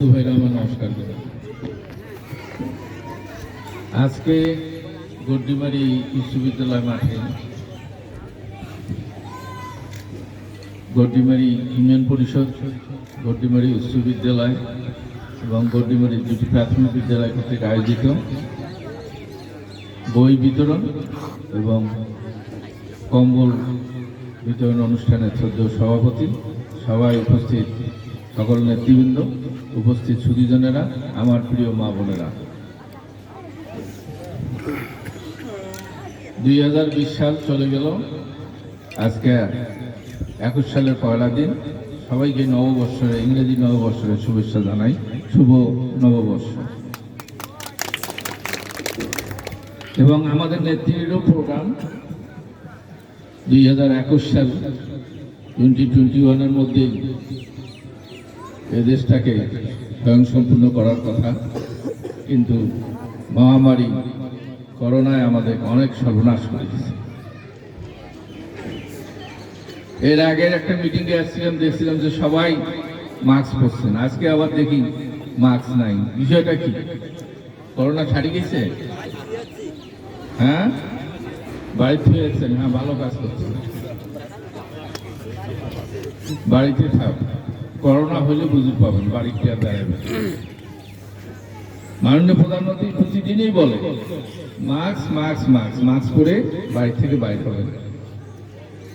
নমস্কার। আজকে গড্ডিমারি বিশ্ববিদ্যালয় মাঠে গড্ডিমারি ইউনিয়ন পরিষদ, গড্ডিমারি উচ্চ বিদ্যালয় এবং গড্ডিমারি দুটি প্রাথমিক বিদ্যালয় কর্তৃক আয়োজিত বই বিতরণ এবং কম্বল বিতরণ অনুষ্ঠানের শ্রদ্ধেয় সভাপতি, সভায় উপস্থিত সকল নেতৃবৃন্দ, উপস্থিত সুধীজনেরা, আমার প্রিয় মা বোনেরা, 2020 সাল চলে গেল। আজকে 21 সালের পয়লা দিন। সবাইকে নববর্ষের, ইংরেজি নববর্ষের শুভেচ্ছা জানাই। শুভ নববর্ষ। এবং আমাদের নেত্রীরও প্রোগ্রাম 2021 সাল 2021-এর মধ্যে এ দেশটাকে স্বয়ংসম্পূর্ণ করার কথা, কিন্তু মহামারী করোনায় আমাদের অনেক সর্বনাশ করে দিয়েছে। এর আগের একটা মিটিংয়ে আসছিলাম, দেখছিলাম যে সবাই মাস্ক পরছেন, আজকে আবার দেখি মাস্ক নাই। বিষয়টা কি? করোনা ছাড়ি গেছে? হ্যাঁ, বাড়িতে ফিরেছেন? হ্যাঁ, ভালো কাজ করছেন, বাড়িতে থাক। করোনা হলে বুঝতে পাবেন বাড়িতে আর দাঁড়াবেন। মাননীয় প্রধানমন্ত্রী প্রতিদিনই বলে মাস্ক মাস্ক মাস্ক মাস্ক করে বাড়ি থেকে বাইরে হবেন,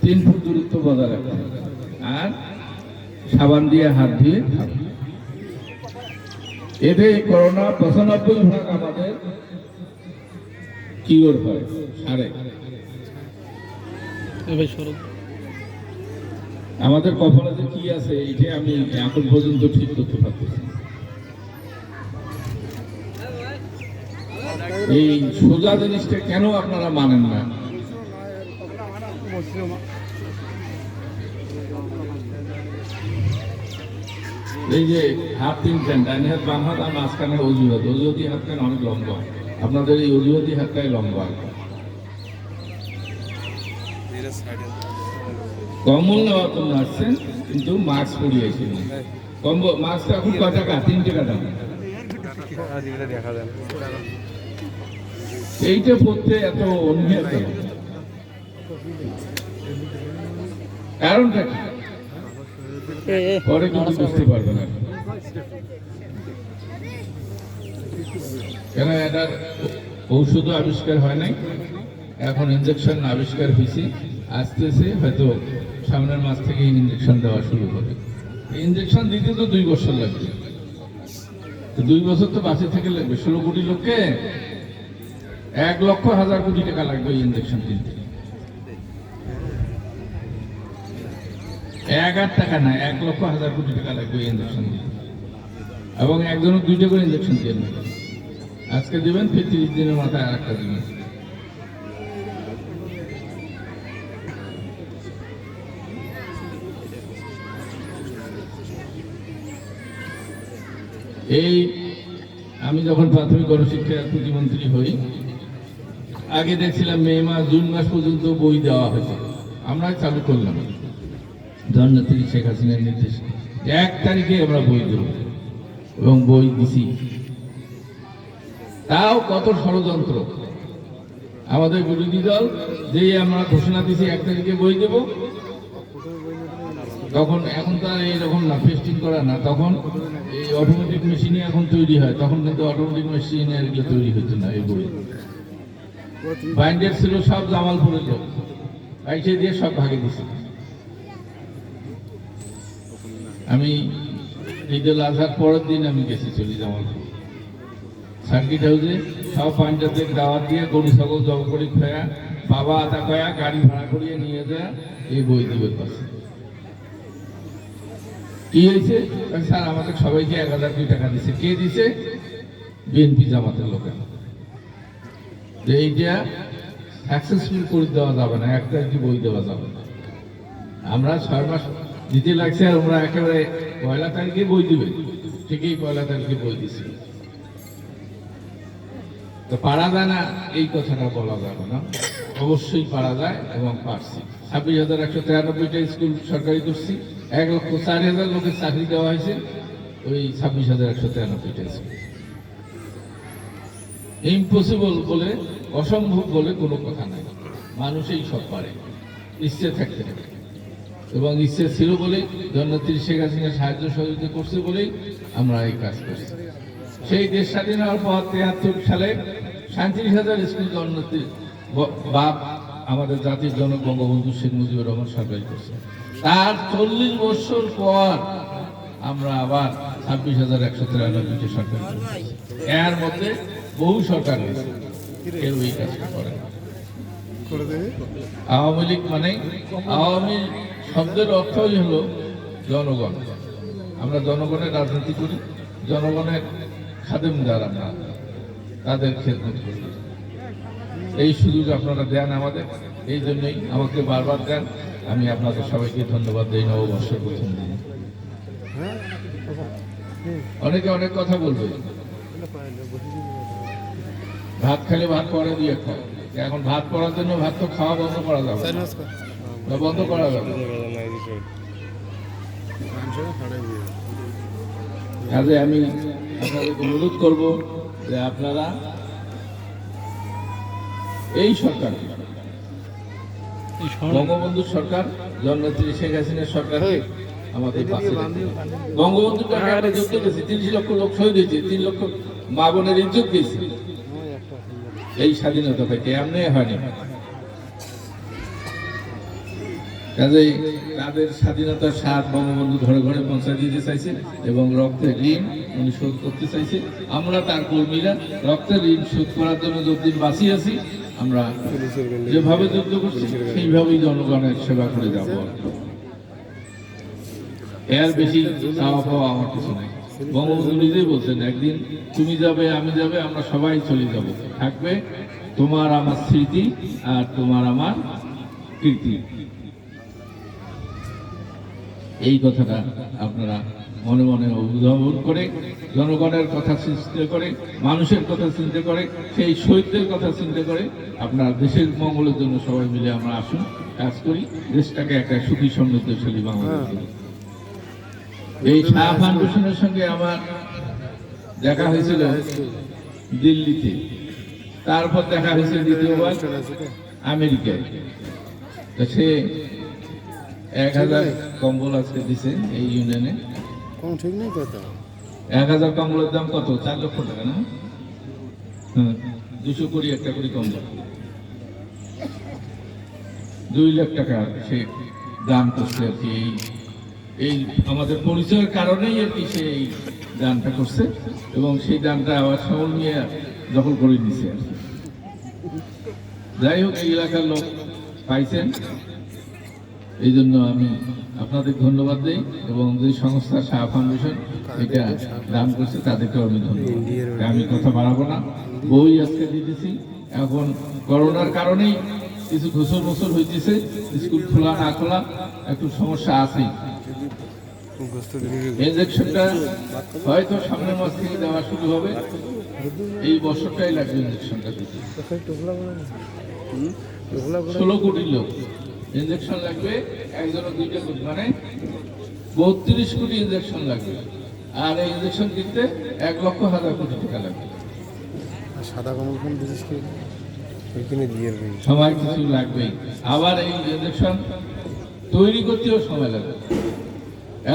3 ফুট দূরত্ব বজায় রাখবেন, আর সাবান দিয়ে হাত ধুয়ে খাবেন। এতে করোনা 95% আমাদের কিওর হয়। আমাদের কপালে যে কি আছে এটা আমি এখন পর্যন্ত ঠিক করতে পারতেছি। এই সোজা জিনিসটা কেন আপনারা মানেন না? এই যে হাত তিনটেন, ডাইন হাত বাম হাত আর মাঝখানে অজুহাত, অজুহাতি হাত কেন অনেক লম্বা। আপনাদের এই অজুহাতি হাতটাই লম্বা। কম্বল নেওয়ার জন্য আসছেন, কিন্তু মাস্ক পরিয়েছেন। মাস্ক এখন কয় টাকা? 3 টাকা দাম। এইটা পড়তে এত অনীহা কেন? কারণটা কি? পরে কিন্তু বুঝতে পারবে না কেন। এটার ঔষধও আবিষ্কার হয় নাই, এখন ইনজেকশন আবিষ্কার হয়েছে, আসতেছে, হয়তো সামনের মাস থেকে ইনজেকশন দেওয়া শুরু হবে। ইনজেকশন দিতে তো 2 বছর লাগবে, 2 বছর তো বাঁচে থেকে লাগবে। 16 কোটি লোককে 1,00,000 কোটি টাকা লাগবে ইনজেকশন দিতে। 1,000 টাকা না, 1,00,000 কোটি টাকা লাগবে ইনজেকশন দিতে। এবং একজনের 2টা করে ইনজেকশন দিয়ে নেবেন। আজকে দেবেন, ফির 30 দিনের মাথায় আর একটা দেবেন। এই আমি যখন প্রাথমিক গণশিক্ষা প্রতিমন্ত্রী হই, আগে দেখছিলাম মে মাস, জুন মাস পর্যন্ত বই দেওয়া হয়েছে। আমরা চালু করলাম জননেত্রী শেখ হাসিনার নির্দেশে 1 তারিখে আমরা বই দেব, এবং বই দিছি। তাও কত ষড়যন্ত্র। আমাদের বিরোধী দল যে আমরা ঘোষণা দিছি 1 তারিখে বই দেব, তখন এখন তো আর এইরকম না, পেস্টিং করা না, তখন এই অটোমেটিক মেশিনে এখন তৈরি হয়। তখন কিন্তু অটোমেটিক মেশিনে এগুলো তৈরি হতো না। এই বই বাইন্ডার ছিল সব জামালপুরের লোক, পয়সা দিয়ে সব ভাগে দিছে। আমি ঈদুল আজহার পরের দিন আমি গেছি, চলি জামালপুর সার্কিট হাউসে, সব বাইন্ডারদের দাওয়াত দিয়ে গরু ছাগল জব করে খোয়া, বাবা আতা খোয়া, গাড়ি ভাড়া করিয়ে নিয়ে যায় এই বই দিবে পাশে। কি হয়েছে? স্যার আমাদের সবাইকে 1,000 টাকা দিচ্ছে। কে দিছে? বিএনপি জামাতের লোকের। যে এইটা সাকসেসফুল করে দেওয়া যাবে না, 1 তারিখে বই দেওয়া যাবে না। আমরা 6 মাস দিতে লাগছে, আর আমরা একেবারে 1 তারিখে বই দিবে। ঠিকই 1 তারিখে বই দিছি। তো পারা যায় না এই কথাটা বলা যাবে না, অবশ্যই পারা যায় এবং পারছি। 26,193টা স্কুল সরকারি করছি, 1,04,000 লোকের চাকরি দেওয়া হয়েছে, ওই 26,193টা স্কুল। ইম্পসিবল বলে, অসম্ভব বলে কোনো কথা নাই, মানুষই সব পারে, ইচ্ছে থাকতে হবে। এবং ইচ্ছে ছিল বলেই জননেত্রী শেখ হাসিনা সাহায্য সহযোগিতা করছে বলেই আমরা এই কাজ করছি। সেই দেশ স্বাধীন হওয়ার পর 73 সালে 37,000 স্কুল জননেত্রী বাপ আমাদের জাতির জনক বঙ্গবন্ধু শেখ মুজিবুর রহমান সরকার করছে। তার 40 বছর পর আমরা আবার 26,193টি সরকার করেছি। এর মধ্যে বহু সরকার হয়েছে, কেউ এই কাজটা করে না। আওয়ামী লীগ মানে, আওয়ামী শব্দের অর্থই হলো জনগণ। আমরা জনগণের রাজনীতি করি, জনগণের খাদেমদার, আমরা তাদের খেদমত করি। এই সুযোগ আপনারা দেন আমাদের, এই জন্যই আমাকে বারবার দেন। আমি আপনাদের সবাইকে ধন্যবাদ দিই নববর্ষের প্রথম দিনে। অনেকে অনেক কথা বলবে, ভাত খেলে ভাত পরে দিয়ে খাও। এখন ভাত পড়ার জন্য ভাত তো খাওয়া বন্ধ করা যাবে না, বন্ধ করা যাবে। কাজে আমি আপনাদেরকে অনুরোধ করব যে আপনারা এই সরকার, বঙ্গবন্ধু সরকার, জননেত্রী শেখ হাসিনার সরকার আমাদের পাশে, বঙ্গবন্ধু টাকা যুদ্ধ গেছে, 30 লক্ষ লোক শহীদ হয়েছে, 3 লক্ষ মা বোনের ইজ্জত গেছে। এই স্বাধীনতা থেকে এমনি হয়নি। কাজেই তাদের স্বাধীনতার স্বাদ বঙ্গবন্ধু ঘরে ঘরে পৌঁছে দিতে চাইছে এবং রক্তের ঋণ উনি শোধ করতে চাইছে। আমরা তার কর্মীরা রক্তের ঋণ শোধ করার জন্য যতদিন বাঁচিয়ে আছি, আমরা যেভাবে যুদ্ধ করছি সেইভাবেই জনগণের সেবা করে যাব। এর বেশি চাওয়া পাওয়া আমার কিছু নাই। বঙ্গবন্ধু নিজেই বলছেন, একদিন তুমি যাবে, আমি যাবে, আমরা সবাই চলে যাব, থাকবে তোমার আমার স্মৃতি আর তোমার আমার কীর্তি। এই কথাটা আপনারা মনে মনে অনুধাবন করে, জনগণের কথা চিন্তা করে, মানুষের কথা চিন্তা করে, সেই শহীদদের কথা চিন্তা করে আপনার দেশের মঙ্গলের জন্য সবাই মিলে আমরা আসুন, কাজ করি, দেশটাকে একটা সুখী সমৃদ্ধশালী বাংলাদেশ করি। এই শাহ ফাউন্ডেশনের সঙ্গে আমার দেখা হয়েছিল দিল্লিতে, তারপর দেখা হয়েছে দ্বিতীয়বার আমেরিকায়। সে 1000 কম্বল আজকে দিছে এই ইউনিয়নে। 1000 কম্বলের দাম কত? 4 লক্ষ টাকা না? 200 কোটি একটা করে কম্বল, 2 লাখ টাকা সে দান করছে আর কি। এই আমাদের পরিচয়ের কারণেই আর কি সে এই দানটা করছে এবং সেই দানটা আবার সকল নিয়ে দখল করে নিছে আর কি। যাই হোক, এই এলাকার লোক পাইছেন, এই জন্য আমি আপনাদের ধন্যবাদ দিই এবং যে সংস্থা শাহ ফাউন্ডেশন এটা দান করছে তাদেরকেও আমি ধন্যবাদ। আমি কথা বাড়াবো না, বই আজকে দিতেছি। এখন করোনার কারণেই কিছু ঘুষর হইতেছে, স্কুল খোলা না খোলা একটু সমস্যা আছেই। ইনজেকশনটা হয়তো সামনের মাস থেকে দেওয়া শুরু হবে, এই বছরটাই লাগবে ইনজেকশনটা দিতে। 16 কোটি লোক ইনজেকশন লাগবে, একজনের 2টা কোটি, মানে 32 কোটি ইনজেকশন লাগবে। আর এই ইনজেকশন কিনতে 1,00,000 কোটি টাকা লাগবে। সাদা কমল কোন বিশেষ করে সময় কিছু লাগবেই। আবার এই ইনজেকশন তৈরি করতেও সময় লাগবে।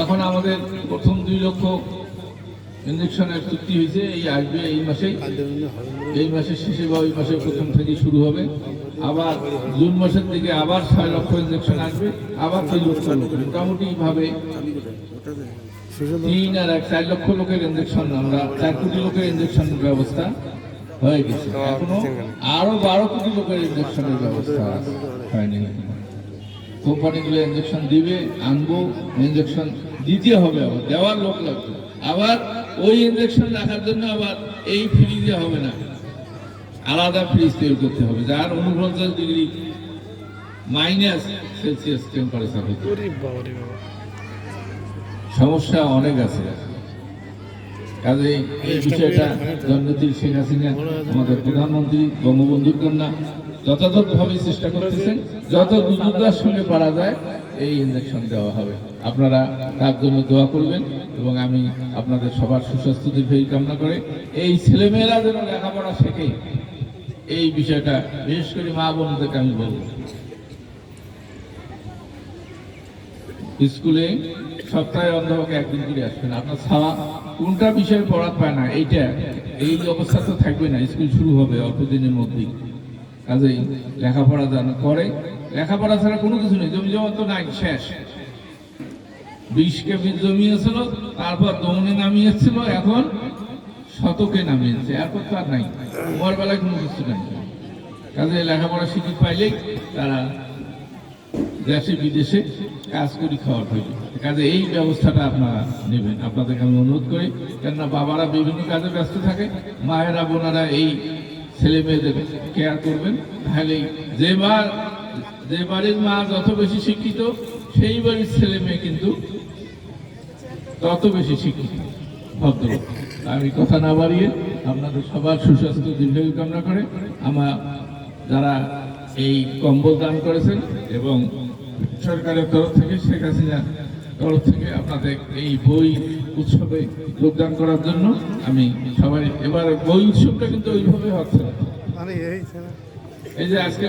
এখন আমাদের প্রথম 2 লক্ষ ইনজেকশনের চুক্তি হয়েছে, এই আসবে এই মাসের শেষে বা ওই মাসের প্রথম থেকে শুরু হবে। আবার জুন মাসের দিকে আবার 6 লক্ষ ইনজেকশন আসবে, আবার 3 লক্ষ লোক, মোটামুটি ভাবে 3 আর 1 4 লক্ষ লোকের ইনজেকশন, আমরা 4 কোটি লোকের ইনজেকশনের ব্যবস্থা হয়ে গেছে। এখনো আরো 12 কোটি লোকের ইনজেকশনের ব্যবস্থা হয়নি। কোম্পানিগুলো ইনজেকশন দিবে, আনবো, ইনজেকশন দিতে হবে, আবার দেওয়ার লোক লাগবে, আবার ওই ইনজেকশন রাখার জন্য আবার এই ফ্রিজে হবে না, আলাদা ফ্রিজ তৈরি করতে হবে, যার 49 ডিগ্রি মাইনাস সেলসিয়াস টেম্পারেচার হতে। সমস্যা অনেক আছে। কাজে এই বিষয়টা জননেত্রী শেখ হাসিনা, আমাদের প্রধানমন্ত্রী, বঙ্গবন্ধুর কন্যা, যথাযথভাবে চেষ্টা করতেছেন, যত দ্রুততার সঙ্গে পারা যায় এই ইনজেকশন দেওয়া হবে। আপনারা তার জন্য দোয়া করবেন এবং আমি আপনাদের সবার সুস্বাস্থ্য দীর্ঘায়ু কামনা করে এই ছেলেমেয়েরা যেন লেখাপড়া শেখে, এই বিষয়টা বিশেষ করে মা বোনদেরকে আমি বলবো। স্কুলে সপ্তাহে অন্তপক্ষে একদিন করে আসবেন। আপনার ছাওয়া কোনটা বিষয়ে পড়াতে পায় না, এই অবস্থা তো থাকবে না। স্কুল শুরু হবে অল্প দিনের মধ্যেই, কাজেই লেখাপড়া যেন করে। লেখাপড়া ছাড়া কোনো কিছু নেই, জমি জমা তো নাই, শেষ। 20 কেবি জমিয়েছিল, তারপর দমনে নামিয়েছিল, এখন শতকে নামিয়েছে, এরপর তো আর নাই। তোমার বেলায় কোনো কিছু নাই। কাজে লেখাপড়া শিখি পাইলেই তারা দেশে বিদেশে কাজ করি খাওয়ার হইবে। কাজে এই ব্যবস্থাটা আপনারা নেবেন, আপনাদেরকে আমি অনুরোধ করি। কেননা বাবারা বিভিন্ন কাজে ব্যস্ত থাকে, মায়েরা বোনেরা এই ছেলে মেয়েদের কেয়ার করবেন। তাহলে যে বাড়ির মা যত বেশি শিক্ষিত, সেই বাড়ির ছেলে মেয়ে কিন্তু তত বেশি শিক্ষিত ভদ্র। আমি কথা না বাড়িয়ে আপনাদের সবার সুস্বাস্থ্য দীর্ঘায়ু কামনা করে আমার যারা এই কম্বল দান করেছেন এবং সরকারের তরফ থেকে, শেখ হাসিনার তরফ থেকে আপনাদের এই বই উৎসবে যোগদান করার জন্য আমি সবাই, এবার বই উৎসবটা কিন্তু ওইভাবে হচ্ছে না। এই যে আজকে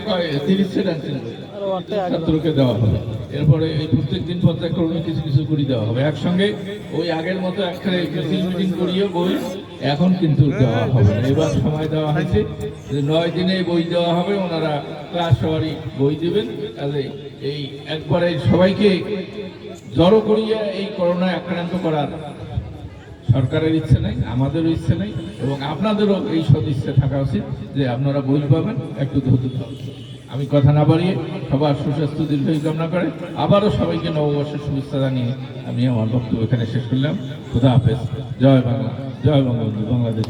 30 ছাত্রকে দেওয়া হবে, এরপরে এই প্রত্যেক দিন পর্যায়ক্রমে কিছু কিছু করে দেওয়া হবে। একসঙ্গে ওই আগের মতো একটা মিটিং করিয়ে বই এখন কিন্তু দেওয়া হবে না। এবার সময় দেওয়া হয়েছে যে 9 দিনে বই দেওয়া হবে, ওনারা ক্লাস সবারই বই দেবেন। কাজে এই একবারে সবাইকে জড়ো করিয়ে এই করোনা আক্রান্ত করার সরকারের ইচ্ছে নেই, আমাদেরও ইচ্ছে নেই, এবং আপনাদেরও এই সদিচ্ছা থাকা উচিত যে আপনারা বই পাবেন, একটু ধৈর্য ধরুন। আমি কথা না বাড়িয়ে সবার সুস্বাস্থ্য দীর্ঘায়ু কামনা করে আবারও সবাইকে নববর্ষের শুভেচ্ছা জানিয়ে আমি আমার বক্তব্য এখানে শেষ করলাম। খোদা হাফেজ। জয় বাংলা, জয় বঙ্গবন্ধু, বাংলাদেশ।